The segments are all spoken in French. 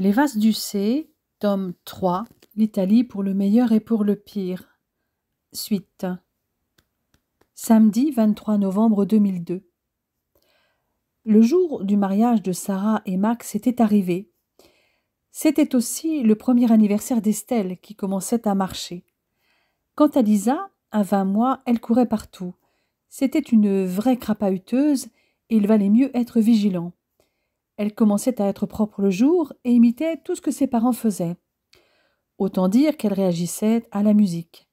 Les vases du C, tome 3, l'Italie pour le meilleur et pour le pire. Suite. Samedi 23 novembre 2002. Le jour du mariage de Sarah et Max était arrivé. C'était aussi le premier anniversaire d'Estelle qui commençait à marcher. Quant à Lisa, à 20 mois, elle courait partout. C'était une vraie crapahuteuse et il valait mieux être vigilant. Elle commençait à être propre le jour et imitait tout ce que ses parents faisaient. Autant dire qu'elle réagissait à la musique.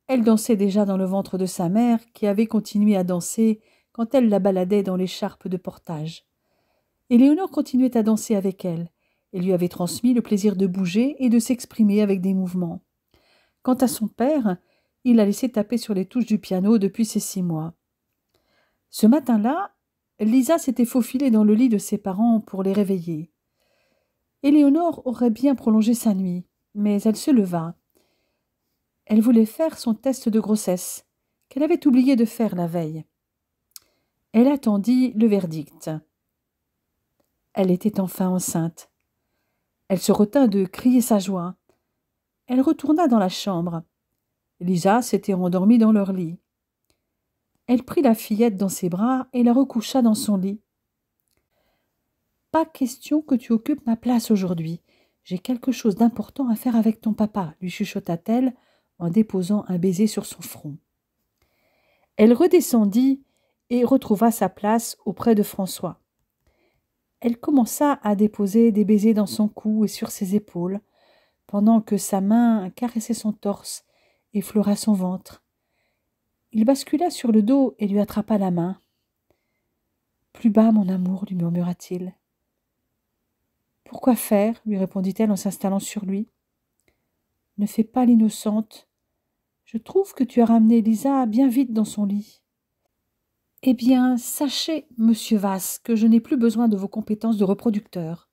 Elle dansait déjà dans le ventre de sa mère, qui avait continué à danser quand elle la baladait dans l'écharpe de portage. Éléonore continuait à danser avec elle, et lui avait transmis le plaisir de bouger et de s'exprimer avec des mouvements. Quant à son père, il la laissait taper sur les touches du piano depuis ses 6 mois. Ce matin-là, Lisa s'était faufilée dans le lit de ses parents pour les réveiller. Éléonore aurait bien prolongé sa nuit, mais elle se leva. Elle voulait faire son test de grossesse, qu'elle avait oublié de faire la veille. Elle attendit le verdict. Elle était enfin enceinte. Elle se retint de crier sa joie. Elle retourna dans la chambre. Lisa s'était endormie dans leur lit. Elle prit la fillette dans ses bras et la recoucha dans son lit. « Pas question que tu occupes ma place aujourd'hui. J'ai quelque chose d'important à faire avec ton papa, lui chuchota-t-elle en déposant un baiser sur son front. Elle redescendit et retrouva sa place auprès de François. Elle commença à déposer des baisers dans son cou et sur ses épaules, pendant que sa main caressait son torse, effleura son ventre. Il bascula sur le dos et lui attrapa la main. « Plus bas, mon amour, lui murmura-t-il. « Pourquoi faire ?» lui répondit-elle en s'installant sur lui. « Ne fais pas l'innocente. Je trouve que tu as ramené Lisa bien vite dans son lit. » « Eh bien, sachez, monsieur Vasse, que je n'ai plus besoin de vos compétences de reproducteur. »«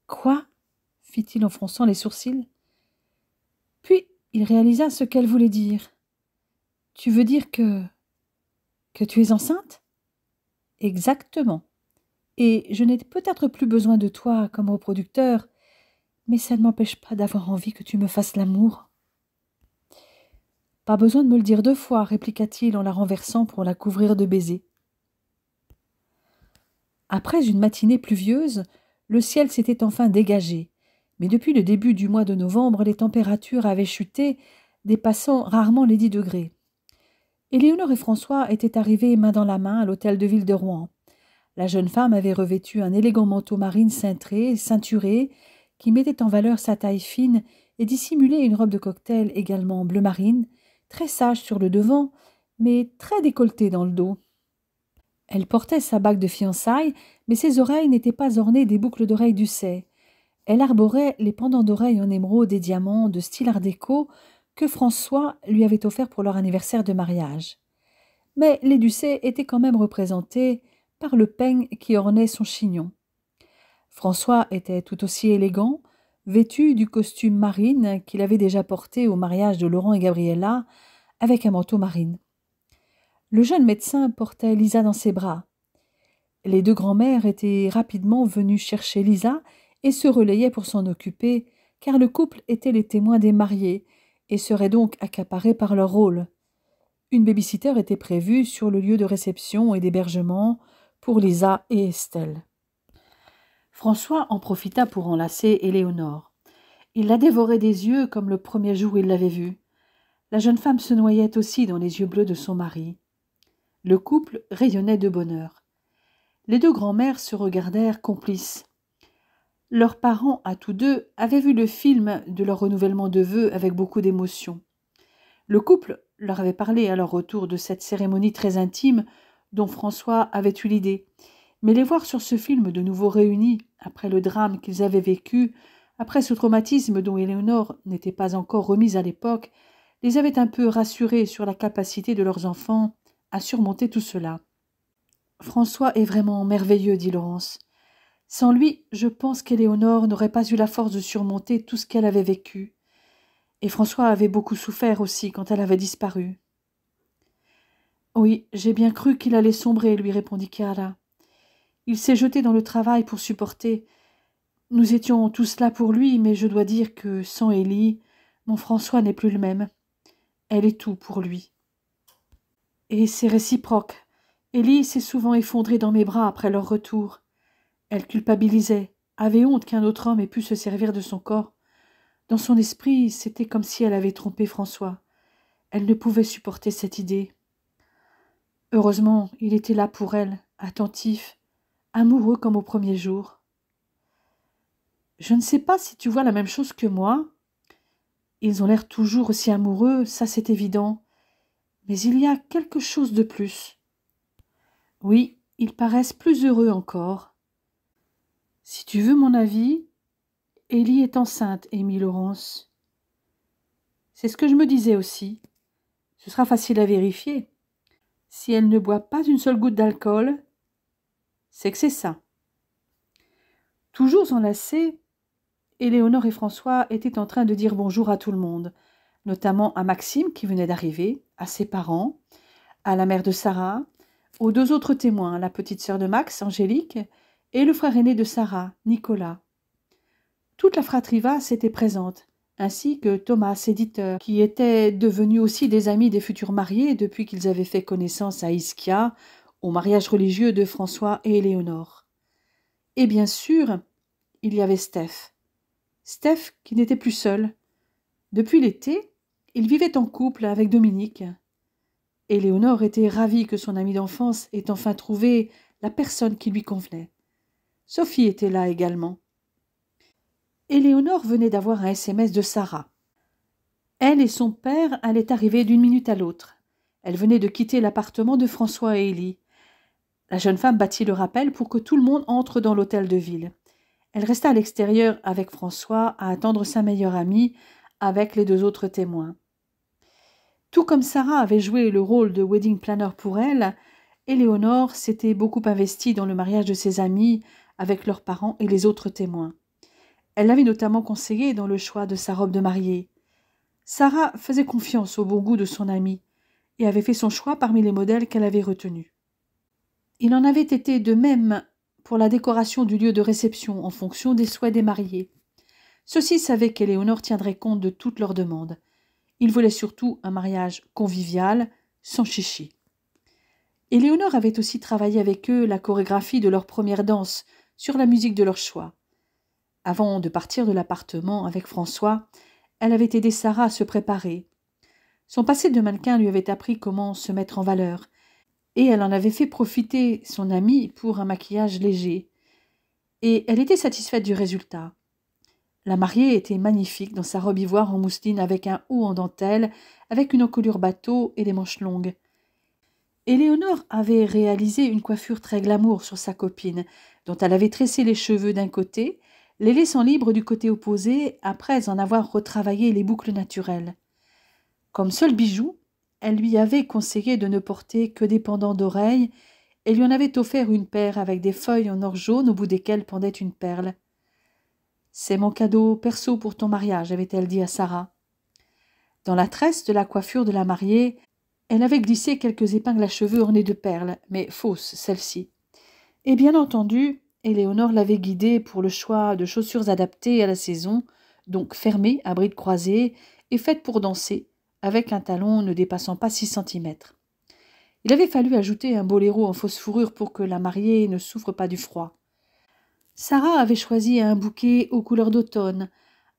Quoi ?» fit-il en fronçant les sourcils. Puis il réalisa ce qu'elle voulait dire. « Tu veux dire que tu es enceinte ?»« Exactement. Et je n'ai peut-être plus besoin de toi comme reproducteur, mais ça ne m'empêche pas d'avoir envie que tu me fasses l'amour. »« Pas besoin de me le dire 2 fois, répliqua-t-il en la renversant pour la couvrir de baisers. Après une matinée pluvieuse, le ciel s'était enfin dégagé, mais depuis le début du mois de novembre, les températures avaient chuté, dépassant rarement les 10 degrés. Éléonore et François étaient arrivés main dans la main à l'hôtel de ville de Rouen. La jeune femme avait revêtu un élégant manteau marine cintré, ceinturé, qui mettait en valeur sa taille fine et dissimulait une robe de cocktail également bleu marine, très sage sur le devant, mais très décolletée dans le dos. Elle portait sa bague de fiançailles, mais ses oreilles n'étaient pas ornées des boucles d'oreilles d'Ussay. Elle arborait les pendants d'oreilles en émeraude et diamants de style art déco que François lui avait offert pour leur anniversaire de mariage. Mais les Ducey étaient quand même représentés par le peigne qui ornait son chignon. François était tout aussi élégant, vêtu du costume marine qu'il avait déjà porté au mariage de Laurent et Gabriella, avec un manteau marine. Le jeune médecin portait Lisa dans ses bras. Les 2 grands-mères étaient rapidement venues chercher Lisa et se relayaient pour s'en occuper, car le couple était les témoins des mariés et serait donc accaparé par leur rôle. Une baby-sitter était prévue sur le lieu de réception et d'hébergement pour Lisa et Estelle. François en profita pour enlacer Éléonore. Il la dévorait des yeux comme le premier jour où il l'avait vue. La jeune femme se noyait aussi dans les yeux bleus de son mari. Le couple rayonnait de bonheur. Les 2 grands-mères se regardèrent complices. Leurs parents, à tous 2, avaient vu le film de leur renouvellement de vœux avec beaucoup d'émotion. Le couple leur avait parlé à leur retour de cette cérémonie très intime dont François avait eu l'idée. Mais les voir sur ce film de nouveau réunis, après le drame qu'ils avaient vécu, après ce traumatisme dont Éléonore n'était pas encore remise à l'époque, les avait un peu rassurés sur la capacité de leurs enfants à surmonter tout cela. « François est vraiment merveilleux, dit Laurence. Sans lui, je pense qu'Éléonore n'aurait pas eu la force de surmonter tout ce qu'elle avait vécu. Et François avait beaucoup souffert aussi quand elle avait disparu. »« Oui, j'ai bien cru qu'il allait sombrer, lui répondit Chiara. Il s'est jeté dans le travail pour supporter, Nous étions tous là pour lui, mais je dois dire que sans Élie, mon François n'est plus le même. Elle est tout pour lui. Et c'est réciproque. Élie s'est souvent effondrée dans mes bras après leur retour. Elle culpabilisait, avait honte qu'un autre homme ait pu se servir de son corps. Dans son esprit, c'était comme si elle avait trompé François. Elle ne pouvait supporter cette idée. Heureusement, il était là pour elle, attentif, amoureux comme au premier jour. Je ne sais pas si tu vois la même chose que moi. Ils ont l'air toujours aussi amoureux, ça c'est évident. Mais il y a quelque chose de plus. Oui, ils paraissent plus heureux encore. Si tu veux mon avis, Élie est enceinte, Amy Laurence. C'est ce que je me disais aussi. Ce sera facile à vérifier. Si elle ne boit pas une seule goutte d'alcool, c'est que c'est ça. Toujours enlacés, Éléonore et François étaient en train de dire bonjour à tout le monde, notamment à Maxime qui venait d'arriver, à ses parents, à la mère de Sarah, aux deux autres témoins, la petite sœur de Max, Angélique, et le frère aîné de Sarah, Nicolas. Toute la fratrie Vasse était présente, ainsi que Thomas, éditeur, qui étaient devenus aussi des amis des futurs mariés depuis qu'ils avaient fait connaissance à Ischia, au mariage religieux de François et Éléonore. Et bien sûr, il y avait Steph. Steph qui n'était plus seul. Depuis l'été, il vivait en couple avec Dominique. Éléonore était ravie que son amie d'enfance ait enfin trouvé la personne qui lui convenait. Sophie était là également. Éléonore venait d'avoir un SMS de Sarah. Elle et son père allaient arriver d'une minute à l'autre. Elle venait de quitter l'appartement de François et Élie. La jeune femme battit le rappel pour que tout le monde entre dans l'hôtel de ville. Elle resta à l'extérieur avec François à attendre sa meilleure amie avec les deux autres témoins. Tout comme Sarah avait joué le rôle de wedding planner pour elle, Éléonore s'était beaucoup investie dans le mariage de ses amis avec leurs parents et les autres témoins. Elle l'avait notamment conseillé dans le choix de sa robe de mariée. Sarah faisait confiance au bon goût de son amie et avait fait son choix parmi les modèles qu'elle avait retenus. Il en avait été de même pour la décoration du lieu de réception en fonction des souhaits des mariés. Ceux-ci savaient qu'Éléonore tiendrait compte de toutes leurs demandes. Ils voulaient surtout un mariage convivial, sans chichi. Éléonore avait aussi travaillé avec eux la chorégraphie de leur première danse sur la musique de leur choix. Avant de partir de l'appartement avec François, elle avait aidé Sarah à se préparer. Son passé de mannequin lui avait appris comment se mettre en valeur, et elle en avait fait profiter son amie pour un maquillage léger. Et elle était satisfaite du résultat. La mariée était magnifique dans sa robe ivoire en mousseline avec un haut en dentelle, avec une encolure bateau et des manches longues. Éléonore avait réalisé une coiffure très glamour sur sa copine, dont elle avait tressé les cheveux d'un côté, les laissant libres du côté opposé après en avoir retravaillé les boucles naturelles. Comme seul bijou, elle lui avait conseillé de ne porter que des pendants d'oreilles et lui en avait offert une paire avec des feuilles en or jaune au bout desquelles pendait une perle. « C'est mon cadeau perso pour ton mariage », avait-elle dit à Sarah. Dans la tresse de la coiffure de la mariée, elle avait glissé quelques épingles à cheveux ornées de perles, mais fausses celles-ci. Et bien entendu, Éléonore l'avait guidée pour le choix de chaussures adaptées à la saison, donc fermées à brides croisées et faites pour danser, avec un talon ne dépassant pas 6 centimètres. Il avait fallu ajouter un boléro en fausse fourrure pour que la mariée ne souffre pas du froid. Sarah avait choisi un bouquet aux couleurs d'automne,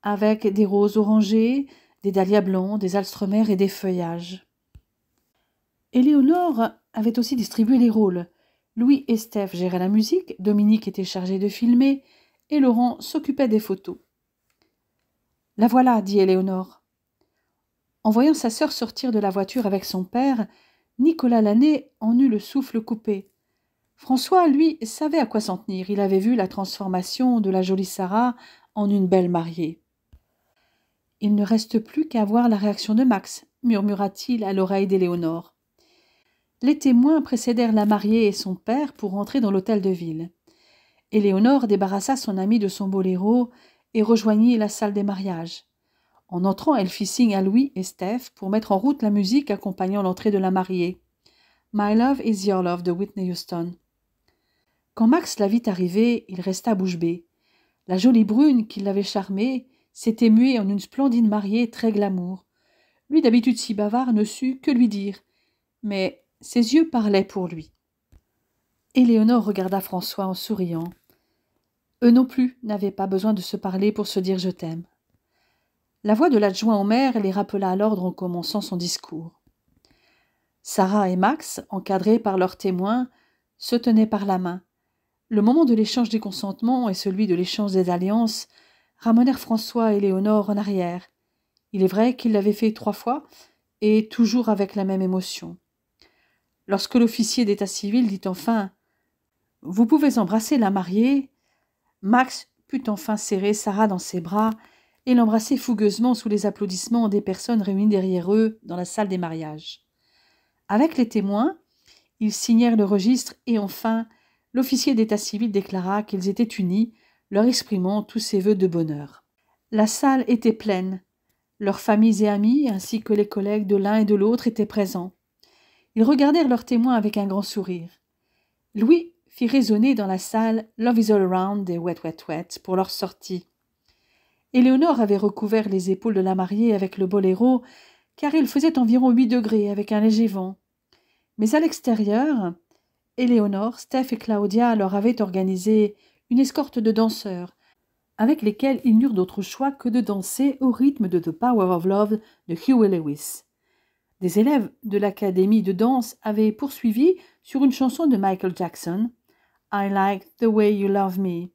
avec des roses orangées, des dahlias blancs, des alströmer et des feuillages. Éléonore avait aussi distribué les rôles. Louis et Steph géraient la musique, Dominique était chargé de filmer, et Laurent s'occupait des photos. « La voilà, dit Éléonore. En voyant sa sœur sortir de la voiture avec son père, Nicolas l'aîné en eut le souffle coupé. François, lui, savait à quoi s'en tenir. Il avait vu la transformation de la jolie Sarah en une belle mariée. « Il ne reste plus qu'à voir la réaction de Max, murmura-t-il à l'oreille d'Éléonore. Les témoins précédèrent la mariée et son père pour entrer dans l'hôtel de ville. Éléonore débarrassa son amie de son boléro et rejoignit la salle des mariages. En entrant, elle fit signe à Louis et Steph pour mettre en route la musique accompagnant l'entrée de la mariée. « My Love is Your Love » de Whitney Houston. Quand Max la vit arriver, il resta bouche bée. La jolie brune qui l'avait charmé s'était muée en une splendide mariée très glamour. Lui, d'habitude si bavard, ne sut que lui dire, mais ses yeux parlaient pour lui. Éléonore regarda François en souriant. Eux non plus n'avaient pas besoin de se parler pour se dire « je t'aime ». La voix de l'adjoint au maire les rappela à l'ordre en commençant son discours. Sarah et Max, encadrés par leurs témoins, se tenaient par la main. Le moment de l'échange des consentements et celui de l'échange des alliances ramenèrent François et Éléonore en arrière. Il est vrai qu'ils l'avaient fait 3 fois, et toujours avec la même émotion. Lorsque l'officier d'état civil dit enfin « Vous pouvez embrasser la mariée », Max put enfin serrer Sarah dans ses bras et l'embrasser fougueusement sous les applaudissements des personnes réunies derrière eux dans la salle des mariages. Avec les témoins, ils signèrent le registre et enfin, l'officier d'état civil déclara qu'ils étaient unis, leur exprimant tous ses vœux de bonheur. La salle était pleine. Leurs familles et amis, ainsi que les collègues de l'un et de l'autre, étaient présents. Ils regardèrent leurs témoins avec un grand sourire. Louis fit résonner dans la salle « Love is all around » des Wet Wet Wet pour leur sortie. Éléonore avait recouvert les épaules de la mariée avec le boléro, car il faisait environ 8 degrés avec un léger vent. Mais à l'extérieur, Éléonore, Steph et Claudia leur avaient organisé une escorte de danseurs, avec lesquels ils n'eurent d'autre choix que de danser au rythme de The Power of Love de Huey Lewis. Des élèves de l'académie de danse avaient poursuivi sur une chanson de Michael Jackson, « I like the way you love me ».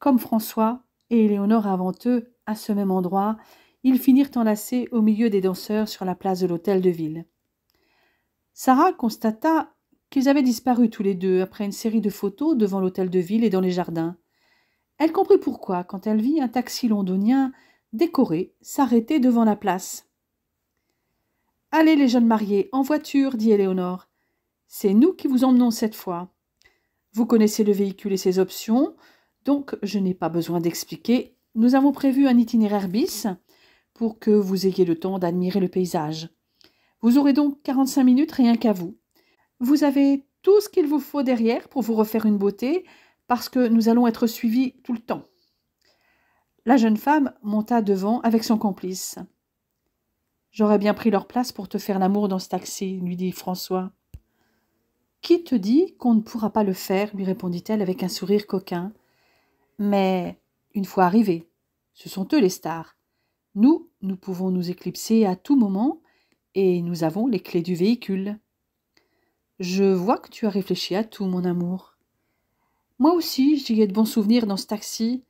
Comme François et Éléonore avant eux, à ce même endroit, ils finirent enlacés au milieu des danseurs sur la place de l'hôtel de ville. Sarah constata qu'ils avaient disparu tous les deux après une série de photos devant l'hôtel de ville et dans les jardins. Elle comprit pourquoi quand elle vit un taxi londonien décoré s'arrêter devant la place. « Allez les jeunes mariés, en voiture, dit Éléonore. C'est nous qui vous emmenons cette fois. Vous connaissez le véhicule et ses options, donc je n'ai pas besoin d'expliquer. Nous avons prévu un itinéraire bis pour que vous ayez le temps d'admirer le paysage. Vous aurez donc 45 minutes rien qu'à vous. Vous avez tout ce qu'il vous faut derrière pour vous refaire une beauté, parce que nous allons être suivis tout le temps. » La jeune femme monta devant avec son complice. « J'aurais bien pris leur place pour te faire l'amour dans ce taxi, » lui dit François. « Qui te dit qu'on ne pourra pas le faire ?» lui répondit-elle avec un sourire coquin. « Mais une fois arrivés, ce sont eux les stars. Nous pouvons nous éclipser à tout moment et nous avons les clés du véhicule. » « Je vois que tu as réfléchi à tout, mon amour. » « Moi aussi, j'y ai de bons souvenirs dans ce taxi.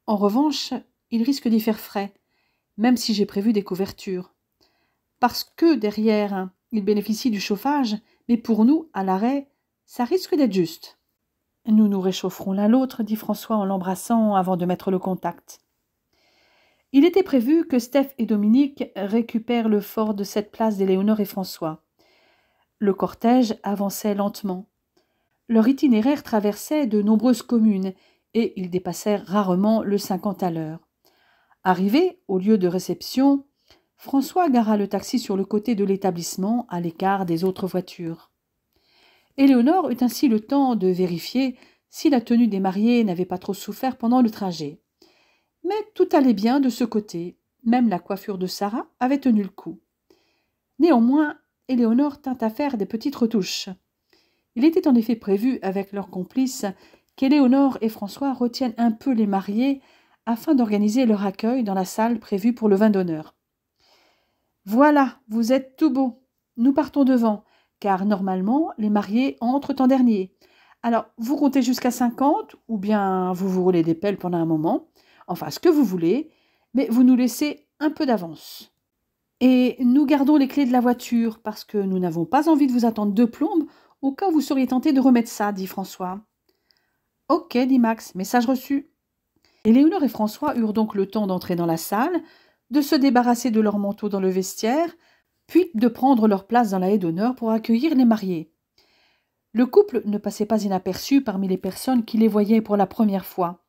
En revanche, il risque d'y faire frais, même si j'ai prévu des couvertures. Parce que derrière, il bénéficie du chauffage, mais pour nous, à l'arrêt, ça risque d'être juste. »« Nous nous réchaufferons l'un l'autre, » dit François en l'embrassant avant de mettre le contact. Il était prévu que Steph et Dominique récupèrent le fort de cette place d'Éléonore et François. Le cortège avançait lentement. Leur itinéraire traversait de nombreuses communes et ils dépassèrent rarement le 50 à l'heure. Arrivé au lieu de réception, François gara le taxi sur le côté de l'établissement, à l'écart des autres voitures. Éléonore eut ainsi le temps de vérifier si la tenue des mariés n'avait pas trop souffert pendant le trajet. Mais tout allait bien de ce côté, même la coiffure de Sarah avait tenu le coup. Néanmoins, Éléonore tint à faire des petites retouches. Il était en effet prévu, avec leurs complices, qu'Éléonore et François retiennent un peu les mariés afin d'organiser leur accueil dans la salle prévue pour le vin d'honneur. « Voilà, vous êtes tout beaux. Nous partons devant, car normalement, les mariés entrent en dernier. Alors, vous comptez jusqu'à 50, ou bien vous vous roulez des pelles pendant un moment, enfin ce que vous voulez, mais vous nous laissez un peu d'avance. Et nous gardons les clés de la voiture, parce que nous n'avons pas envie de vous attendre de plombe, au cas où vous seriez tenté de remettre ça, dit François. « Ok, dit Max, message reçu. » Éléonore et François eurent donc le temps d'entrer dans la salle, de se débarrasser de leurs manteaux dans le vestiaire, puis de prendre leur place dans la haie d'honneur pour accueillir les mariés. Le couple ne passait pas inaperçu parmi les personnes qui les voyaient pour la première fois.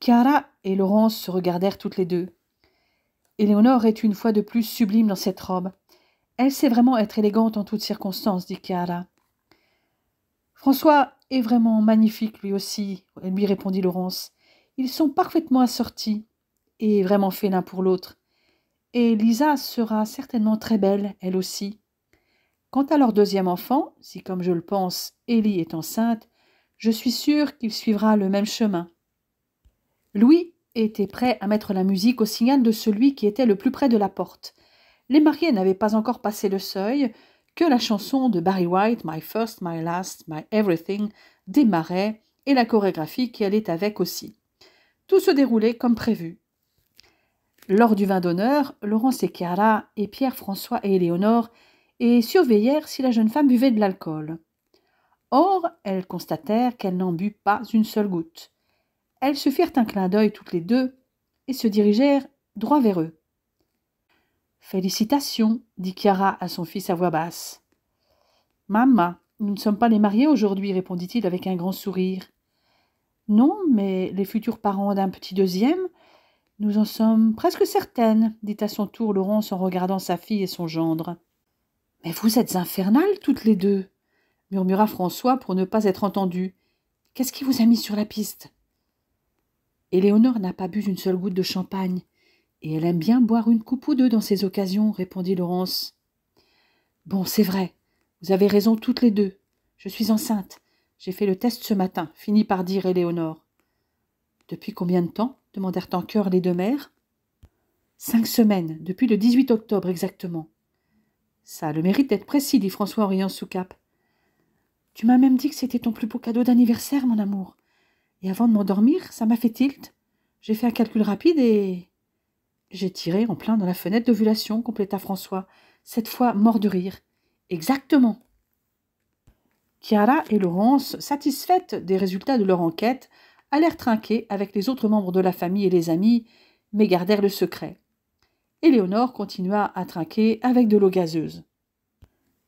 Chiara et Laurence se regardèrent toutes les deux. Éléonore est une fois de plus sublime dans cette robe. Elle sait vraiment être élégante en toutes circonstances, dit Chiara. François est vraiment magnifique, lui aussi, lui répondit Laurence. Ils sont parfaitement assortis et vraiment faits l'un pour l'autre. Et Lisa sera certainement très belle, elle aussi. Quant à leur deuxième enfant, si comme je le pense, Ellie est enceinte, je suis sûre qu'il suivra le même chemin. Louis était prêt à mettre la musique au signal de celui qui était le plus près de la porte. Les mariés n'avaient pas encore passé le seuil que la chanson de Barry White, My First, My Last, My Everything, démarrait et la chorégraphie qui allait avec aussi. Tout se déroulait comme prévu. Lors du vin d'honneur, Laurence et Chiara et Pierre-François et Éléonore surveillèrent si la jeune femme buvait de l'alcool. Or, elles constatèrent qu'elle n'en but pas une seule goutte. Elles se firent un clin d'œil toutes les deux et se dirigèrent droit vers eux. « Félicitations, dit Chiara à son fils à voix basse. « Maman, nous ne sommes pas les mariés aujourd'hui, répondit-il avec un grand sourire. « Non, mais les futurs parents d'un petit deuxième, nous en sommes presque certaines, dit à son tour Laurence en regardant sa fille et son gendre. « Mais vous êtes infernales toutes les deux, murmura François pour ne pas être entendu. Qu'est-ce qui vous a mis sur la piste? Éléonore n'a pas bu une seule goutte de champagne, et elle aime bien boire une coupe ou deux dans ces occasions, répondit Laurence. Bon, c'est vrai, vous avez raison toutes les deux. Je suis enceinte. J'ai fait le test ce matin, finit par dire Éléonore. Depuis combien de temps? Demandèrent en chœur les deux mères. 5 semaines, depuis le 18 octobre exactement. Ça a le mérite d'être précis, dit François en riant sous cape. Tu m'as même dit que c'était ton plus beau cadeau d'anniversaire, mon amour. Et avant de m'endormir, ça m'a fait tilt. J'ai fait un calcul rapide et... J'ai tiré en plein dans la fenêtre d'ovulation, compléta François, cette fois mort de rire. Exactement. Chiara et Laurence, satisfaites des résultats de leur enquête, allèrent trinquer avec les autres membres de la famille et les amis, mais gardèrent le secret. Éléonore continua à trinquer avec de l'eau gazeuse.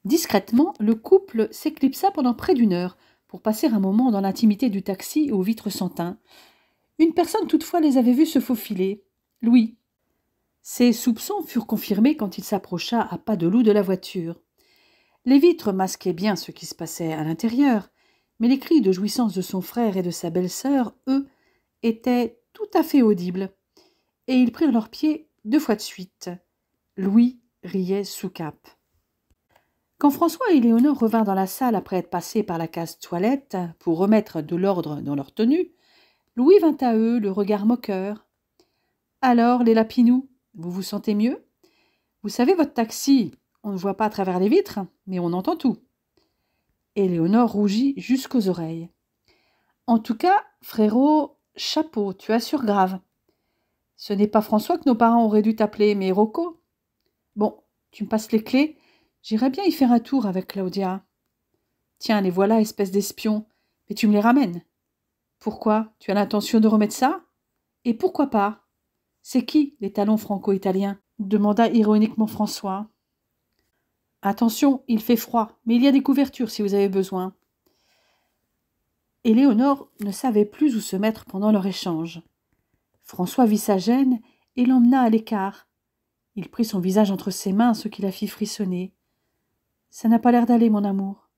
Discrètement, le couple s'éclipsa pendant près d'1 heure pour passer un moment dans l'intimité du taxi aux vitres sans teint. Une personne toutefois les avait vus se faufiler, Louis. Ses soupçons furent confirmés quand il s'approcha à pas de loup de la voiture. Les vitres masquaient bien ce qui se passait à l'intérieur, mais les cris de jouissance de son frère et de sa belle-sœur, eux, étaient tout à fait audibles, et ils prirent leurs pieds 2 fois de suite. Louis riait sous cape. Quand François et Éléonore revinrent dans la salle après être passés par la case toilette pour remettre de l'ordre dans leur tenue, Louis vint à eux, le regard moqueur. « Alors, les lapinous, vous vous sentez mieux? Vous savez, votre taxi, on ne voit pas à travers les vitres, mais on entend tout. » Éléonore rougit jusqu'aux oreilles. « En tout cas, frérot, chapeau, tu assures grave. Ce n'est pas François que nos parents auraient dû t'appeler, mais Rocco. Bon, tu me passes les clés. J'irais bien y faire un tour avec Claudia. Tiens, les voilà, espèce d'espion. Mais tu me les ramènes. Pourquoi? Tu as l'intention de remettre ça? Et pourquoi pas? C'est qui, les talons franco-italiens? Demanda ironiquement François. Attention, il fait froid, mais il y a des couvertures si vous avez besoin. Éléonore ne savait plus où se mettre pendant leur échange. François vit sa gêne et l'emmena à l'écart. Il prit son visage entre ses mains, ce qui la fit frissonner. « Ça n'a pas l'air d'aller, mon amour. »«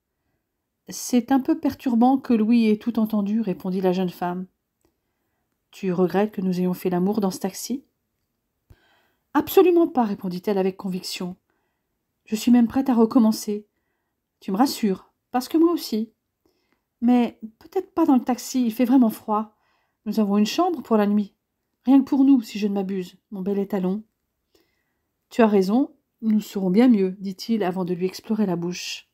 C'est un peu perturbant que Louis ait tout entendu, » répondit la jeune femme. « Tu regrettes que nous ayons fait l'amour dans ce taxi ?»« Absolument pas, » répondit-elle avec conviction. « Je suis même prête à recommencer. Tu me rassures, parce que moi aussi. Mais peut-être pas dans le taxi, il fait vraiment froid. Nous avons une chambre pour la nuit. Rien que pour nous, si je ne m'abuse, mon bel étalon. »« Tu as raison, nous serons bien mieux, » dit-il avant de lui explorer la bouche.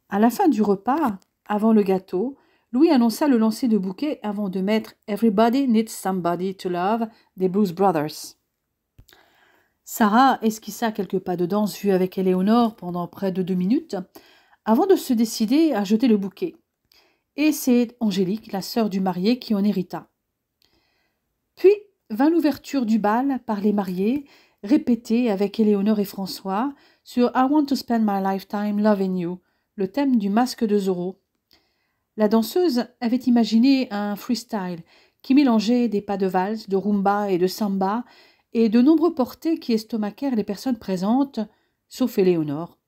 À la fin du repas, avant le gâteau, Louis annonça le lancer de bouquet avant de mettre « Everybody needs somebody to love » des Blues Brothers. Sarah esquissa quelques pas de danse vus avec Éléonore pendant près de 2 minutes, avant de se décider à jeter le bouquet. Et c'est Angélique, la sœur du marié, qui en hérita. Puis vint l'ouverture du bal par les mariés, répétée avec Éléonore et François sur « I want to spend my lifetime loving you », le thème du masque de Zorro. La danseuse avait imaginé un freestyle qui mélangeait des pas de valse, de rumba et de samba, et de nombreux portés qui estomaquèrent les personnes présentes, sauf Éléonore.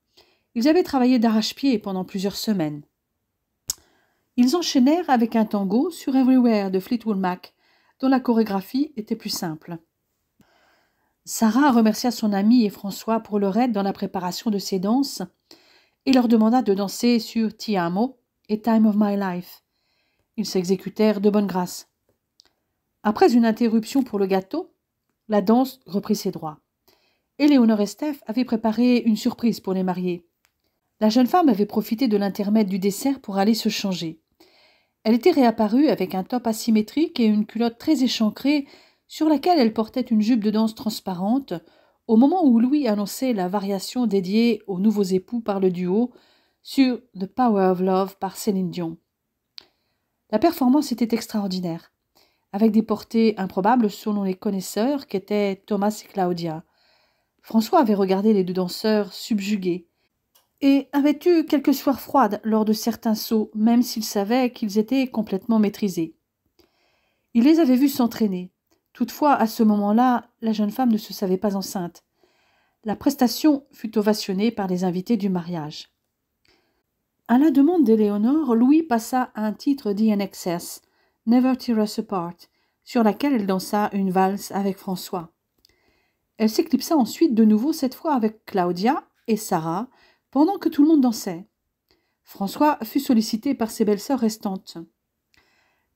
Ils avaient travaillé d'arrache-pied pendant plusieurs semaines. Ils enchaînèrent avec un tango sur Everywhere de Fleetwood Mac, dont la chorégraphie était plus simple. Sarah remercia son ami et François pour leur aide dans la préparation de ces danses et leur demanda de danser sur Ti Amo et Time of My Life. Ils s'exécutèrent de bonne grâce. Après une interruption pour le gâteau, la danse reprit ses droits. Éléonore et Steph avaient préparé une surprise pour les mariés. La jeune femme avait profité de l'intermède du dessert pour aller se changer. Elle était réapparue avec un top asymétrique et une culotte très échancrée sur laquelle elle portait une jupe de danse transparente, au moment où Louis annonçait la variation dédiée aux nouveaux époux par le duo sur The Power of Love par Céline Dion. La performance était extraordinaire, avec des portées improbables selon les connaisseurs qu'étaient Thomas et Claudia. François avait regardé les deux danseurs subjugués et avait eu quelques sueurs froides lors de certains sauts, même s'il savait qu'ils étaient complètement maîtrisés. Il les avait vus s'entraîner. Toutefois, à ce moment-là, la jeune femme ne se savait pas enceinte. La prestation fut ovationnée par les invités du mariage. À la demande d'Éléonore, Louis passa un titre d'INXS, Never Tear Us Apart, sur laquelle elle dansa une valse avec François. Elle s'éclipsa ensuite de nouveau, cette fois avec Claudia et Sarah, pendant que tout le monde dansait. François fut sollicité par ses belles-sœurs restantes.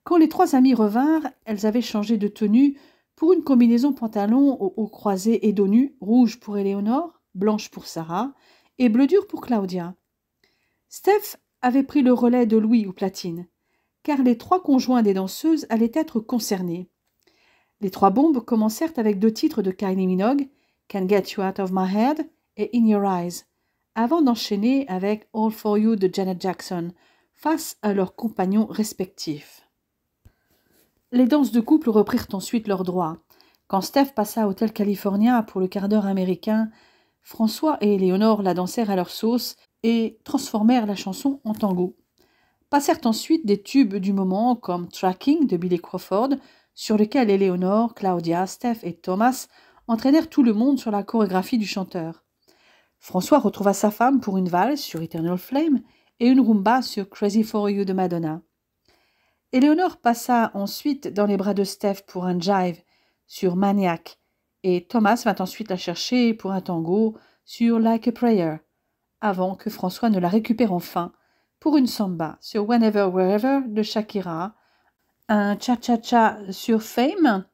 Quand les trois amies revinrent, elles avaient changé de tenue pour une combinaison pantalon aux hauts croisés et dos nus, rouge pour Éléonore, blanche pour Sarah et bleu dur pour Claudia. Steph avait pris le relais de Louis aux platines, car les trois conjoints des danseuses allaient être concernés. Les trois bombes commencèrent avec deux titres de Kylie Minogue, Can't Get You Out of My Head et In Your Eyes, avant d'enchaîner avec All For You de Janet Jackson, face à leurs compagnons respectifs. Les danses de couple reprirent ensuite leurs droits. Quand Steph passa à Hotel California pour le quart d'heure américain, François et Éléonore la dansèrent à leur sauce et transformèrent la chanson en tango. Passèrent ensuite des tubes du moment comme Tracking de Billy Crawford, sur lequel Éléonore, Claudia, Steph et Thomas entraînèrent tout le monde sur la chorégraphie du chanteur. François retrouva sa femme pour une valse sur Eternal Flame et une rumba sur Crazy for You de Madonna. Éléonore passa ensuite dans les bras de Steph pour un jive sur Maniac et Thomas vint ensuite la chercher pour un tango sur Like a Prayer, avant que François ne la récupère enfin pour une samba sur Whenever Wherever de Shakira, un cha-cha-cha sur Fame,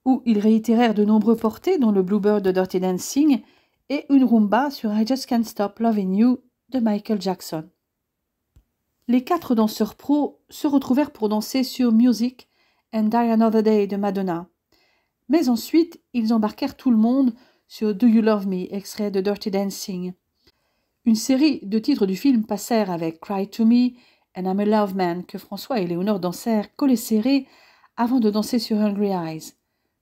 où ils réitérèrent de nombreux portés dont le Bluebird de Dirty Dancing, et une rumba sur I Just Can't Stop Loving You de Michael Jackson. Les quatre danseurs pros se retrouvèrent pour danser sur Music and Die Another Day de Madonna. Mais ensuite, ils embarquèrent tout le monde sur Do You Love Me, extrait de Dirty Dancing. Une série de titres du film passèrent avec Cry to Me and I'm a Love Man que François et Éléonore dansèrent collés serrés avant de danser sur Hungry Eyes.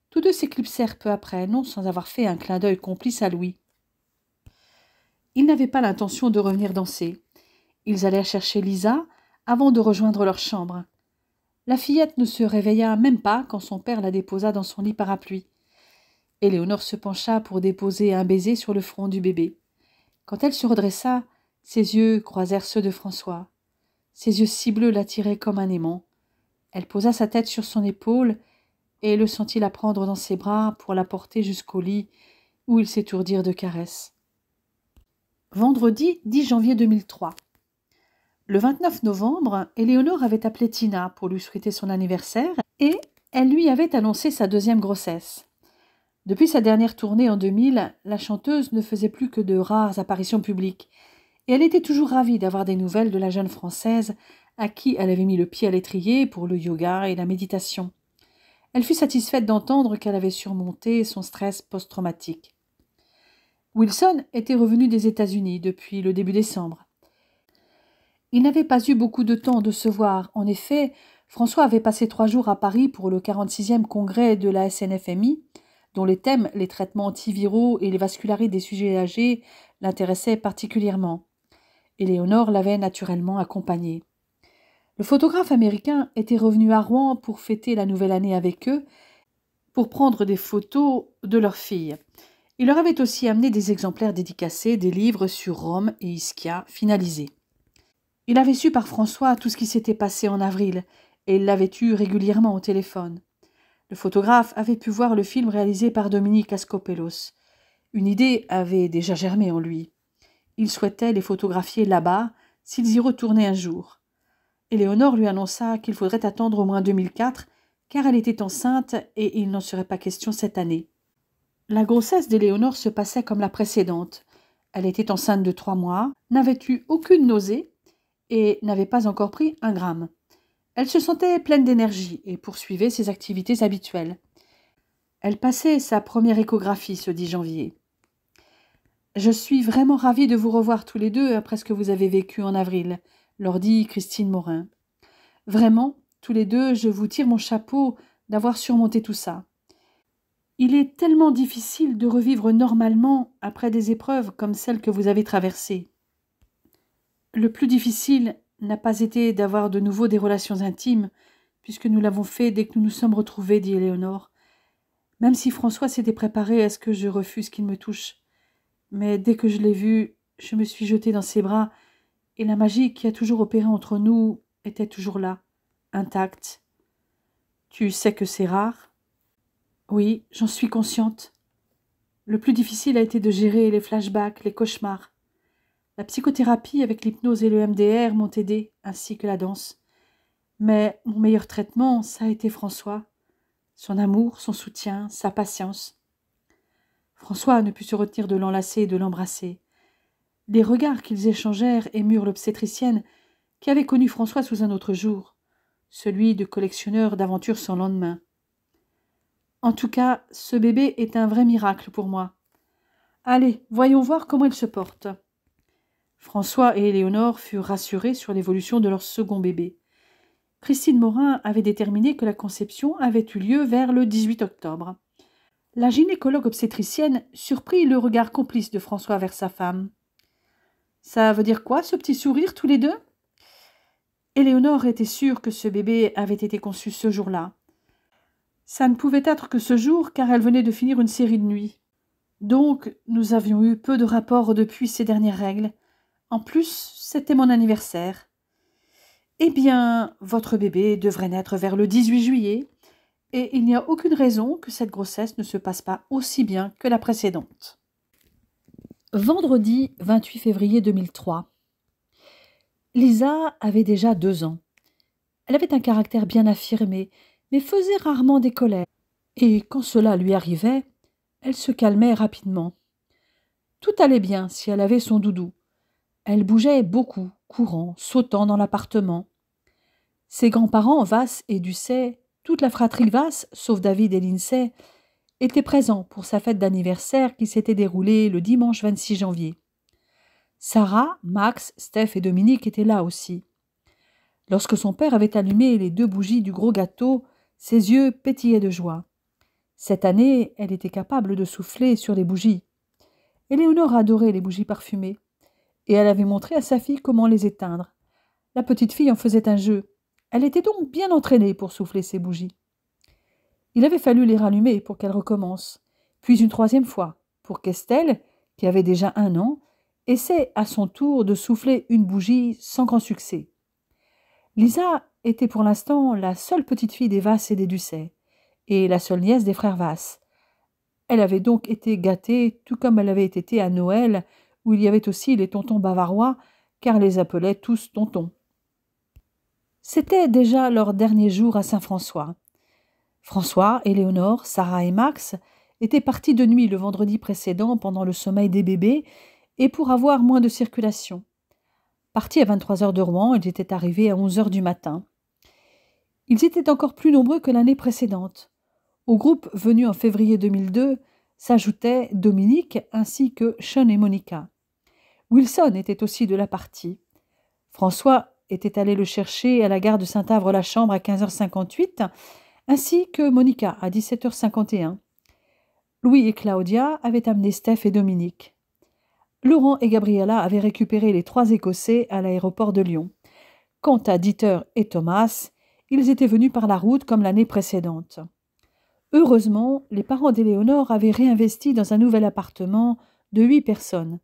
Tous deux s'éclipsèrent peu après, non sans avoir fait un clin d'œil complice à Louis. Ils n'avaient pas l'intention de revenir danser. Ils allèrent chercher Lisa avant de rejoindre leur chambre. La fillette ne se réveilla même pas quand son père la déposa dans son lit parapluie. Éléonore se pencha pour déposer un baiser sur le front du bébé. Quand elle se redressa, ses yeux croisèrent ceux de François. Ses yeux si bleus l'attiraient comme un aimant. Elle posa sa tête sur son épaule et le sentit la prendre dans ses bras pour la porter jusqu'au lit où ils s'étourdirent de caresses. Vendredi 10 janvier 2003. Le 29 novembre, Éléonore avait appelé Tina pour lui souhaiter son anniversaire et elle lui avait annoncé sa deuxième grossesse. Depuis sa dernière tournée en 2000, la chanteuse ne faisait plus que de rares apparitions publiques et elle était toujours ravie d'avoir des nouvelles de la jeune Française à qui elle avait mis le pied à l'étrier pour le yoga et la méditation. Elle fut satisfaite d'entendre qu'elle avait surmonté son stress post-traumatique. Wilson était revenu des États-Unis depuis le début décembre. Il n'avait pas eu beaucoup de temps de se voir. En effet, François avait passé 3 jours à Paris pour le 46e congrès de la SNFMI, dont les thèmes, les traitements antiviraux et les vascularites des sujets âgés l'intéressaient particulièrement. Éléonore l'avait naturellement accompagné. Le photographe américain était revenu à Rouen pour fêter la nouvelle année avec eux, pour prendre des photos de leur fille. Il leur avait aussi amené des exemplaires dédicacés des livres sur Rome et Ischia finalisés. Il avait su par François tout ce qui s'était passé en avril, et il l'avait eu régulièrement au téléphone. Le photographe avait pu voir le film réalisé par Dominique Ascopelos. Une idée avait déjà germé en lui. Il souhaitait les photographier là-bas, s'ils y retournaient un jour. Éléonore lui annonça qu'il faudrait attendre au moins 2004, car elle était enceinte et il n'en serait pas question cette année. La grossesse d'Éléonore se passait comme la précédente. Elle était enceinte de 3 mois, n'avait eu aucune nausée et n'avait pas encore pris 1 gramme. Elle se sentait pleine d'énergie et poursuivait ses activités habituelles. Elle passait sa première échographie ce 10 janvier. « Je suis vraiment ravie de vous revoir tous les deux après ce que vous avez vécu en avril », leur dit Christine Morin. « Vraiment, tous les deux, je vous tire mon chapeau d'avoir surmonté tout ça. Il est tellement difficile de revivre normalement après des épreuves comme celles que vous avez traversées. Le plus difficile n'a pas été d'avoir de nouveau des relations intimes, puisque nous l'avons fait dès que nous nous sommes retrouvés, dit Éléonore. Même si François s'était préparé à ce que je refuse qu'il me touche. Mais dès que je l'ai vu, je me suis jetée dans ses bras, et la magie qui a toujours opéré entre nous était toujours là, intacte. Tu sais que c'est rare ? Oui, j'en suis consciente. Le plus difficile a été de gérer les flashbacks, les cauchemars. La psychothérapie avec l'hypnose et le MDR m'ont aidé, ainsi que la danse. Mais mon meilleur traitement, ça a été François. Son amour, son soutien, sa patience. François ne put se retenir de l'enlacer et de l'embrasser. Les regards qu'ils échangèrent émurent l'obstétricienne qui avait connu François sous un autre jour, celui de collectionneur d'aventures sans lendemain. En tout cas, ce bébé est un vrai miracle pour moi. Allez, voyons voir comment il se porte. François et Éléonore furent rassurés sur l'évolution de leur second bébé. Christine Morin avait déterminé que la conception avait eu lieu vers le 18 octobre. La gynécologue obstétricienne surprit le regard complice de François vers sa femme. « Ça veut dire quoi, ce petit sourire tous les deux ?» Éléonore était sûre que ce bébé avait été conçu ce jour-là. Ça ne pouvait être que ce jour, car elle venait de finir une série de nuits. Donc, nous avions eu peu de rapports depuis ces dernières règles. En plus, c'était mon anniversaire. Eh bien, votre bébé devrait naître vers le 18 juillet, et il n'y a aucune raison que cette grossesse ne se passe pas aussi bien que la précédente. Vendredi 28 février 2003. Lisa avait déjà 2 ans. Elle avait un caractère bien affirmé, mais faisait rarement des colères. Et quand cela lui arrivait, elle se calmait rapidement. Tout allait bien si elle avait son doudou. Elle bougeait beaucoup, courant, sautant dans l'appartement. Ses grands-parents, Vasse et Ducet, toute la fratrie Vasse, sauf David et Lindsay, étaient présents pour sa fête d'anniversaire qui s'était déroulée le dimanche 26 janvier. Sarah, Max, Steph et Dominique étaient là aussi. Lorsque son père avait allumé les 2 bougies du gros gâteau, ses yeux pétillaient de joie. Cette année, elle était capable de souffler sur les bougies. Éléonore adorait les bougies parfumées, et elle avait montré à sa fille comment les éteindre. La petite fille en faisait un jeu. Elle était donc bien entraînée pour souffler ses bougies. Il avait fallu les rallumer pour qu'elle recommence, puis une 3e fois, pour qu'Estelle, qui avait déjà 1 an, essaie à son tour de souffler une bougie sans grand succès. Lisa était pour l'instant la seule petite fille des Vasse et des Ducet, et la seule nièce des frères Vasse. Elle avait donc été gâtée, tout comme elle avait été à Noël, où il y avait aussi les tontons bavarois, car les appelaient tous tontons. C'était déjà leur dernier jour à Saint-François. François, Éléonore, Sarah et Max étaient partis de nuit le vendredi précédent pendant le sommeil des bébés et pour avoir moins de circulation. Partis à 23h de Rouen, ils étaient arrivés à 11h du matin. Ils étaient encore plus nombreux que l'année précédente. Au groupe venu en février 2002 s'ajoutaient Dominique ainsi que Sean et Monica. Wilson était aussi de la partie. François était allé le chercher à la gare de Saint-Avre-la-Chambre à 15h58, ainsi que Monica à 17h51. Louis et Claudia avaient amené Steph et Dominique. Laurent et Gabriella avaient récupéré les 3 Écossais à l'aéroport de Lyon. Quant à Dieter et Thomas, ils étaient venus par la route comme l'année précédente. Heureusement, les parents d'Éléonore avaient réinvesti dans un nouvel appartement de 8 personnes.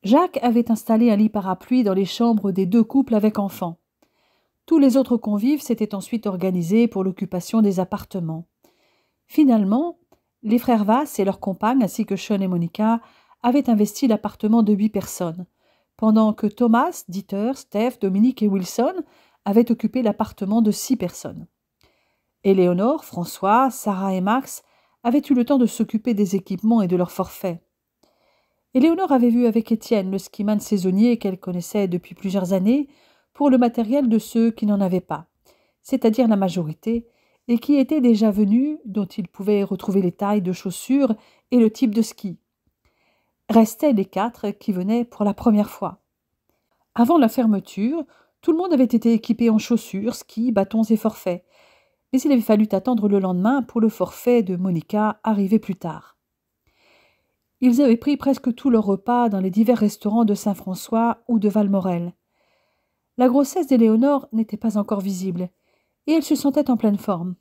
Jacques avait installé un lit parapluie dans les chambres des 2 couples avec enfants. Tous les autres convives s'étaient ensuite organisés pour l'occupation des appartements. Finalement, les frères Vass et leurs compagnes, ainsi que Sean et Monica, avaient investi l'appartement de 8 personnes, pendant que Thomas, Dieter, Steph, Dominique et Wilson avaient occupé l'appartement de 6 personnes. Éléonore, François, Sarah et Max avaient eu le temps de s'occuper des équipements et de leurs forfaits. Éléonore avait vu avec Étienne, le skiman saisonnier qu'elle connaissait depuis plusieurs années, pour le matériel de ceux qui n'en avaient pas, c'est-à-dire la majorité, et qui étaient déjà venus, dont il pouvait retrouver les tailles de chaussures et le type de ski. Restaient les 4 qui venaient pour la première fois. Avant la fermeture, tout le monde avait été équipé en chaussures, skis, bâtons et forfaits, mais il avait fallu attendre le lendemain pour le forfait de Monica, arrivé plus tard. Ils avaient pris presque tout leur repas dans les divers restaurants de Saint-François ou de Valmorel. La grossesse d'Éléonore n'était pas encore visible, et elle se sentait en pleine forme.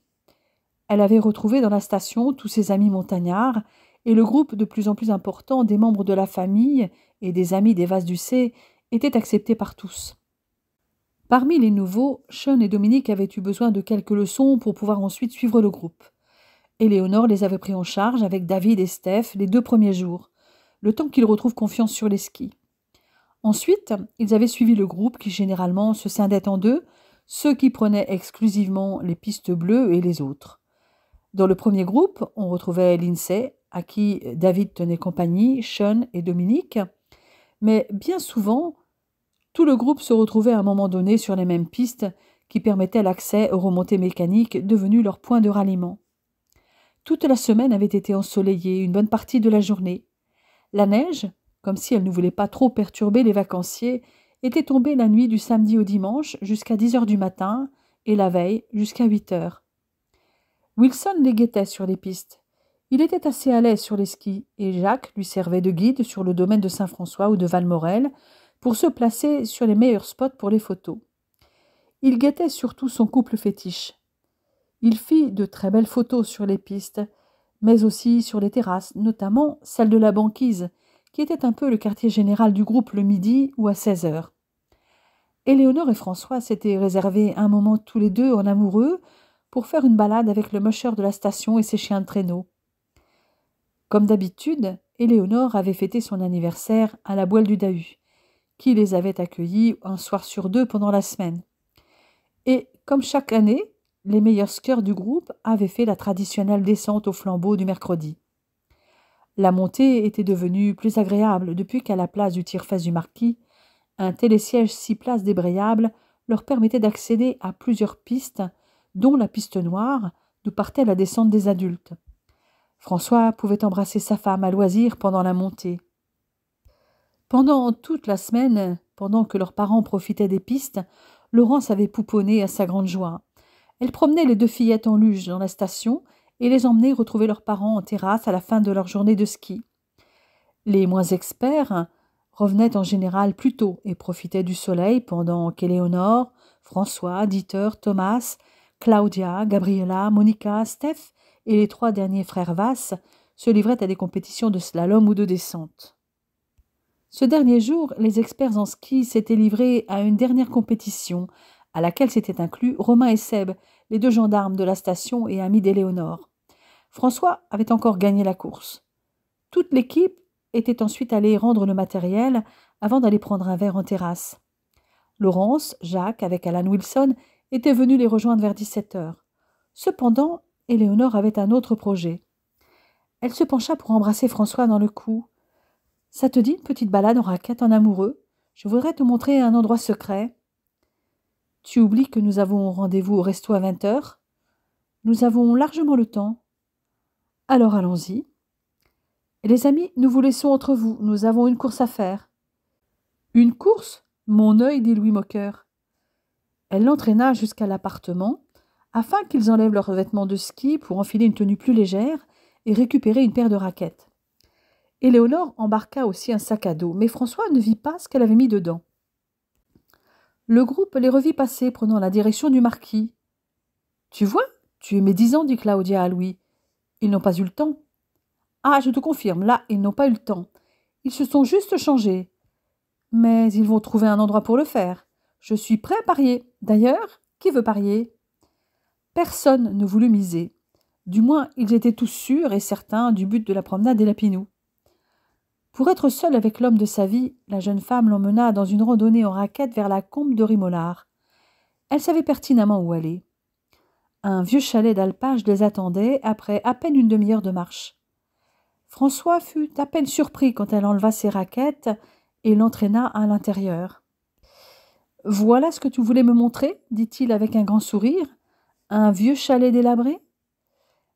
Elle avait retrouvé dans la station tous ses amis montagnards, et le groupe de plus en plus important des membres de la famille et des amis des Vasse-du-Sé était accepté par tous. Parmi les nouveaux, Sean et Dominique avaient eu besoin de quelques leçons pour pouvoir ensuite suivre le groupe. Éléonore les avait pris en charge avec David et Steph les 2 premiers jours, le temps qu'ils retrouvent confiance sur les skis. Ensuite, ils avaient suivi le groupe qui généralement se scindait en 2, ceux qui prenaient exclusivement les pistes bleues et les autres. Dans le premier groupe, on retrouvait Lindsay, à qui David tenait compagnie, Sean et Dominique, mais bien souvent, tout le groupe se retrouvait à un moment donné sur les mêmes pistes qui permettaient l'accès aux remontées mécaniques devenues leur point de ralliement. Toute la semaine avait été ensoleillée, une bonne partie de la journée. La neige, comme si elle ne voulait pas trop perturber les vacanciers, était tombée la nuit du samedi au dimanche jusqu'à 10 heures du matin et la veille jusqu'à 8 heures. Wilson les guettait sur les pistes. Il était assez à l'aise sur les skis et Jacques lui servait de guide sur le domaine de Saint-François ou de Valmorel pour se placer sur les meilleurs spots pour les photos. Il guettait surtout son couple fétiche. Il fit de très belles photos sur les pistes, mais aussi sur les terrasses, notamment celle de la banquise, qui était un peu le quartier général du groupe le midi ou à 16 heures. Éléonore et François s'étaient réservés un moment tous les deux en amoureux pour faire une balade avec le musher de la station et ses chiens de traîneau. Comme d'habitude, Éléonore avait fêté son anniversaire à la Boile du Dahu, qui les avait accueillis un soir sur 2 pendant la semaine. Et, comme chaque année, les meilleurs skieurs du groupe avaient fait la traditionnelle descente au flambeau du mercredi. La montée était devenue plus agréable depuis qu'à la place du tire-fesse du marquis, un télésiège 6 places débrayable leur permettait d'accéder à plusieurs pistes, dont la piste noire, d'où partait la descente des adultes. François pouvait embrasser sa femme à loisir pendant la montée. Pendant toute la semaine, pendant que leurs parents profitaient des pistes, Laurence avait pouponné à sa grande joie. Elle promenait les 2 fillettes en luge dans la station et les emmenait retrouver leurs parents en terrasse à la fin de leur journée de ski. Les moins experts revenaient en général plus tôt et profitaient du soleil pendant qu'Éléonore, François, Dieter, Thomas, Claudia, Gabriela, Monica, Steph et les 3 derniers frères Vass se livraient à des compétitions de slalom ou de descente. Ce dernier jour, les experts en ski s'étaient livrés à une dernière compétition, à laquelle s'étaient inclus Romain et Seb, les 2 gendarmes de la station et amis d'Éléonore. François avait encore gagné la course. Toute l'équipe était ensuite allée rendre le matériel avant d'aller prendre un verre en terrasse. Laurence, Jacques, avec Alan Wilson, étaient venus les rejoindre vers 17 heures. Cependant, Éléonore avait un autre projet. Elle se pencha pour embrasser François dans le cou. « Ça te dit une petite balade en raquette en amoureux? Je voudrais te montrer un endroit secret. »« Tu oublies que nous avons rendez-vous au resto à 20 heures? Nous avons largement le temps. »« Alors allons-y. »« Les amis, nous vous laissons entre vous. Nous avons une course à faire. »« Une course? Mon œil, dit Louis moqueur. Elle l'entraîna jusqu'à l'appartement, afin qu'ils enlèvent leurs vêtements de ski pour enfiler une tenue plus légère et récupérer une paire de raquettes. Éléonore embarqua aussi un sac à dos, mais François ne vit pas ce qu'elle avait mis dedans. Le groupe les revit passer, prenant la direction du marquis. « Tu vois, tu es médisant, dit Claudia à Louis. Ils n'ont pas eu le temps. »« Ah, je te confirme, là, ils n'ont pas eu le temps. Ils se sont juste changés. Mais ils vont trouver un endroit pour le faire. Je suis prêt à parier. D'ailleurs, qui veut parier? Personne ne voulut miser. Du moins, ils étaient tous sûrs et certains du but de la promenade des Lapinous. Pour être seule avec l'homme de sa vie, la jeune femme l'emmena dans une randonnée en raquette vers la combe de Rimolard. Elle savait pertinemment où aller. Un vieux chalet d'alpage les attendait après à peine une demi-heure de marche. François fut à peine surpris quand elle enleva ses raquettes et l'entraîna à l'intérieur. « Voilà ce que tu voulais me montrer » dit-il avec un grand sourire. « Un vieux chalet délabré ?»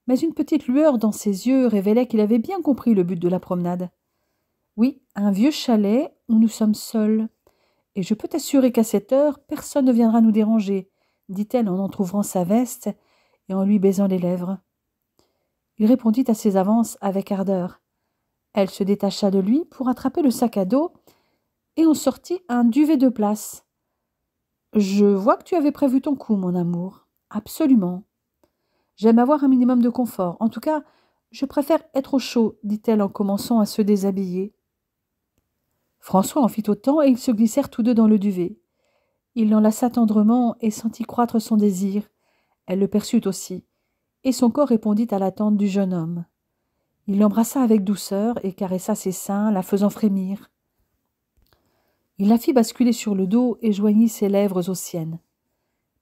Mais une petite lueur dans ses yeux révélait qu'il avait bien compris le but de la promenade. « Oui, un vieux chalet où nous sommes seuls. Et je peux t'assurer qu'à cette heure, personne ne viendra nous déranger, » dit-elle en entr'ouvrant sa veste et en lui baisant les lèvres. Il répondit à ses avances avec ardeur. Elle se détacha de lui pour attraper le sac à dos et en sortit un duvet de place. « Je vois que tu avais prévu ton coup, mon amour. Absolument. J'aime avoir un minimum de confort. En tout cas, je préfère être au chaud, dit-elle en commençant à se déshabiller. François en fit autant et ils se glissèrent tous deux dans le duvet. Il l'enlaça tendrement et sentit croître son désir. Elle le perçut aussi, et son corps répondit à l'attente du jeune homme. Il l'embrassa avec douceur et caressa ses seins, la faisant frémir. Il la fit basculer sur le dos et joignit ses lèvres aux siennes.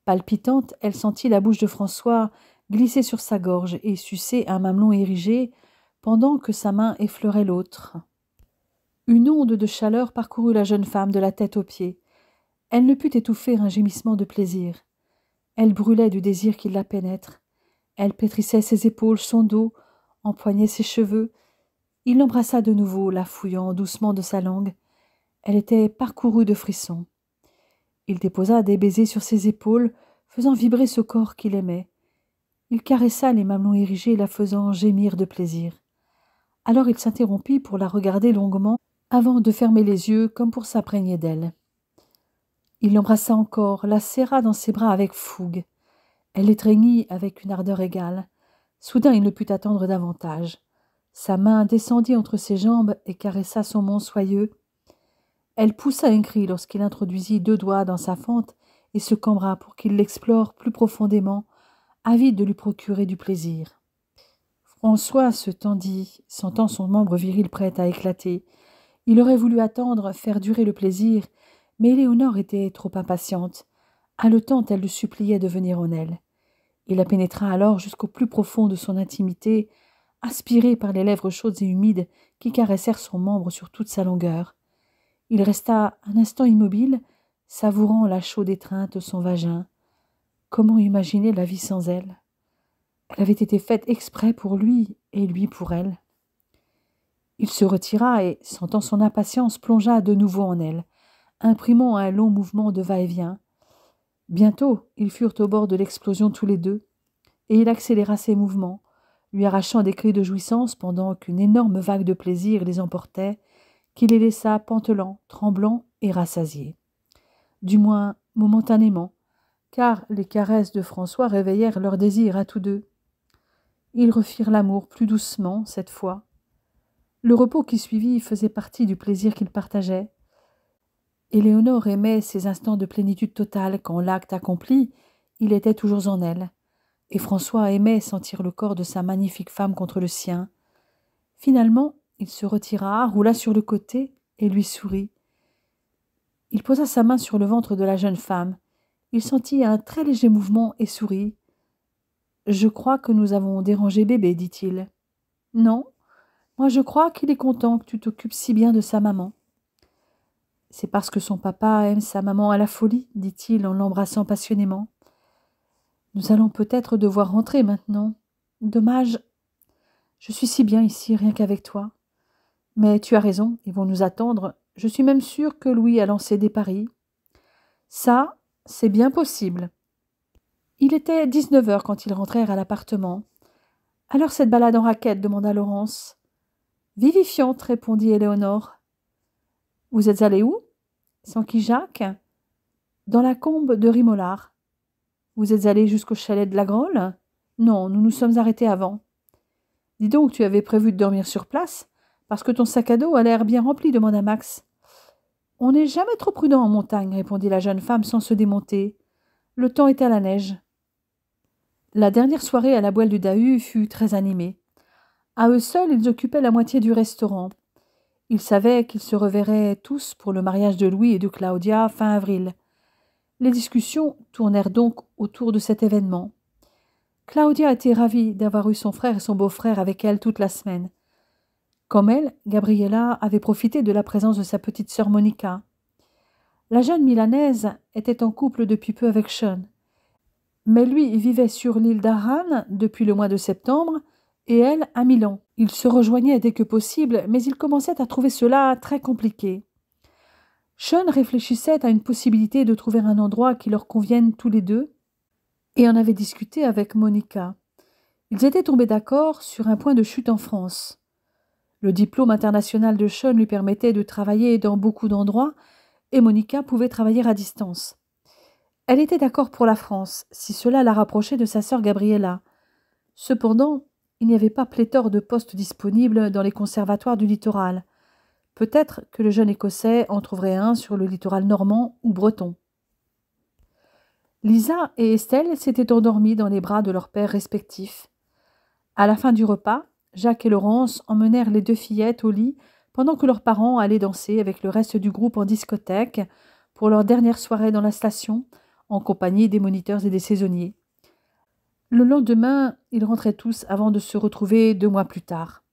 Palpitante, elle sentit la bouche de François glisser sur sa gorge et sucer un mamelon érigé, pendant que sa main effleurait l'autre. Une onde de chaleur parcourut la jeune femme de la tête aux pieds. Elle ne put étouffer un gémissement de plaisir. Elle brûlait du désir qui la pénètre. Elle pétrissait ses épaules, son dos, empoignait ses cheveux. Il l'embrassa de nouveau, la fouillant doucement de sa langue. Elle était parcourue de frissons. Il déposa des baisers sur ses épaules, faisant vibrer ce corps qu'il aimait. Il caressa les mamelons érigés, la faisant gémir de plaisir. Alors il s'interrompit pour la regarder longuement, avant de fermer les yeux comme pour s'imprégner d'elle. Il l'embrassa encore, la serra dans ses bras avec fougue. Elle l'étreignit avec une ardeur égale. Soudain il ne put attendre davantage. Sa main descendit entre ses jambes et caressa son menton soyeux. Elle poussa un cri lorsqu'il introduisit 2 doigts dans sa fente et se cambra pour qu'il l'explore plus profondément, avide de lui procurer du plaisir. François se tendit, sentant son membre viril prêt à éclater. Il aurait voulu attendre, faire durer le plaisir, mais Éléonore était trop impatiente. Haletante, elle le suppliait de venir en elle. Il la pénétra alors jusqu'au plus profond de son intimité, aspiré par les lèvres chaudes et humides qui caressèrent son membre sur toute sa longueur. Il resta un instant immobile, savourant la chaude étreinte de son vagin. Comment imaginer la vie sans elle? Elle avait été faite exprès pour lui et lui pour elle. Il se retira et, sentant son impatience, plongea de nouveau en elle, imprimant un long mouvement de va-et-vient. Bientôt, ils furent au bord de l'explosion tous les deux, et il accéléra ses mouvements, lui arrachant des cris de jouissance pendant qu'une énorme vague de plaisir les emportait, qui les laissa pantelants, tremblants et rassasiés. Du moins, momentanément, car les caresses de François réveillèrent leur désir à tous deux. Ils refirent l'amour plus doucement, cette fois. Le repos qui suivit faisait partie du plaisir qu'ils partageaient. Éléonore aimait ces instants de plénitude totale quand, l'acte accompli, il était toujours en elle, et François aimait sentir le corps de sa magnifique femme contre le sien. Finalement, il se retira, roula sur le côté et lui sourit. Il posa sa main sur le ventre de la jeune femme. Il sentit un très léger mouvement et sourit. « Je crois que nous avons dérangé bébé, dit-il. »« Non, moi je crois qu'il est content que tu t'occupes si bien de sa maman. »« C'est parce que son papa aime sa maman à la folie, dit-il en l'embrassant passionnément. »« Nous allons peut-être devoir rentrer maintenant. Dommage. Je suis si bien ici, rien qu'avec toi. Mais tu as raison, ils vont nous attendre. Je suis même sûre que Louis a lancé des paris. Ça, c'est bien possible. » Il était 19 heures quand ils rentrèrent à l'appartement. « Alors cette balade en raquette » demanda Laurence. « Vivifiante » répondit Éléonore. « Vous êtes allés où » s'enquit Jacques. « Dans la combe de Rimolard. »« Vous êtes allés jusqu'au chalet de la Grolle ?»« Non, nous nous sommes arrêtés avant. »« Dis donc, tu avais prévu de dormir sur place, parce que ton sac à dos a l'air bien rempli » demanda Max. « On n'est jamais trop prudent en montagne, répondit la jeune femme sans se démonter. Le temps était à la neige. La dernière soirée à la Boîle du Dahu fut très animée. À eux seuls, ils occupaient la moitié du restaurant. Ils savaient qu'ils se reverraient tous pour le mariage de Louis et de Claudia fin avril. Les discussions tournèrent donc autour de cet événement. Claudia était ravie d'avoir eu son frère et son beau-frère avec elle toute la semaine. Comme elle, Gabriella avait profité de la présence de sa petite sœur Monica. La jeune Milanaise était en couple depuis peu avec Sean. Mais lui vivait sur l'île d'Arran depuis le mois de septembre et elle à Milan. Ils se rejoignaient dès que possible, mais ils commençaient à trouver cela très compliqué. Sean réfléchissait à une possibilité de trouver un endroit qui leur convienne tous les deux et en avait discuté avec Monica. Ils étaient tombés d'accord sur un point de chute en France. Le diplôme international de Sean lui permettait de travailler dans beaucoup d'endroits et Monica pouvait travailler à distance. Elle était d'accord pour la France, si cela la rapprochait de sa sœur Gabriella. Cependant, il n'y avait pas pléthore de postes disponibles dans les conservatoires du littoral. Peut-être que le jeune Écossais en trouverait un sur le littoral normand ou breton. Lisa et Estelle s'étaient endormies dans les bras de leurs pères respectifs. À la fin du repas, Jacques et Laurence emmenèrent les deux fillettes au lit pendant que leurs parents allaient danser avec le reste du groupe en discothèque pour leur dernière soirée dans la station, en compagnie des moniteurs et des saisonniers. Le lendemain, ils rentraient tous avant de se retrouver 2 mois plus tard.